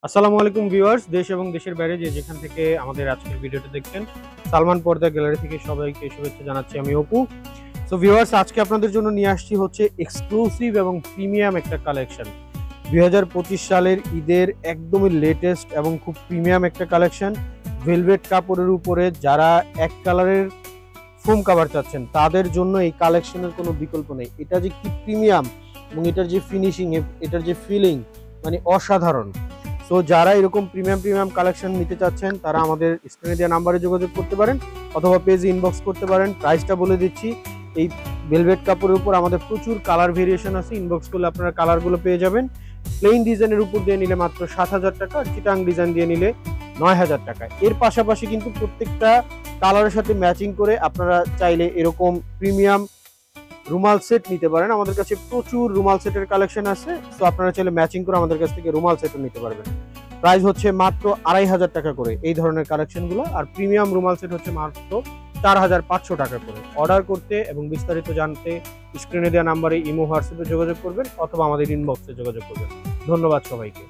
আসসালামু আলাইকুম ভিউয়ার্স, দেশ এবং দেশের বাইরে যেখান থেকে আমাদের আজকের ভিডিওটা দেখছেন, সালমান পর্দা গ্যালারি থেকে সবাইকে শুভেচ্ছা জানাচ্ছি। আমি অপু। সো ভিউয়ার্স, আজকে আপনাদের জন্য নিয়ে আসছি হচ্ছে এক্সক্লুসিভ এবং প্রিমিয়াম একটা কালেকশন। 2025 সালের ঈদের একদমই লেটেস্ট এবং খুব প্রিমিয়াম একটা কালেকশন। ভেলভেট কাপড়ের উপরে যারা এক কালারের ফোম কাভার চাচ্ছেন তাদের জন্য এই কালেকশনের কোনো বিকল্প নেই। এটা যে কি প্রিমিয়াম এবং এটার যে ফিনিশিং, এটার যে ফিলিং, মানে অসাধারণ। সো যারা এরকম প্রিমিয়াম প্রিমিয়াম কালেকশন নিতে চাচ্ছেন তারা আমাদের স্ক্রিনে দেওয়া নাম্বারে যোগাযোগ করতে পারেন অথবা পেজে ইনবক্স করতে পারেন। প্রাইসটা বলে দিচ্ছি, এই ভেলভেট কাপড়ের উপর আমাদের প্রচুর কালার ভেরিয়েশন আছে। ইনবক্স করলে আপনারা কালারগুলো পেয়ে যাবেন। প্লেন ডিজাইনের উপর দিয়ে নিলে মাত্র 7,000 টাকা, আর চিটাং ডিজাইন দিয়ে নিলে 9,000 টাকা। এর পাশাপাশি কিন্তু প্রত্যেকটা কালারের সাথে ম্যাচিং করে আপনারা চাইলে এরকম প্রিমিয়াম রুমাল সেট নিতে পারেন। আমাদের কাছে প্রচুর রুমাল সেটের কালেকশন আছে। তো আপনারা চাইলে ম্যাচিং করে আমাদের কাছ থেকে রুমাল সেটও নিতে পারবেন। প্রাইস হচ্ছে মাত্র 2,500 টাকা করে এই ধরনের কালেকশনগুলো, আর প্রিমিয়াম রুমাল সেট হচ্ছে মাত্র 4,500 টাকা করে। অর্ডার করতে এবং বিস্তারিত জানতে স্ক্রিনে দেওয়া নাম্বারে ইমো হোয়াটসঅ্যাপে যোগাযোগ করবেন অথবা আমাদের ইনবক্সে যোগাযোগ করবেন। ধন্যবাদ সবাইকে।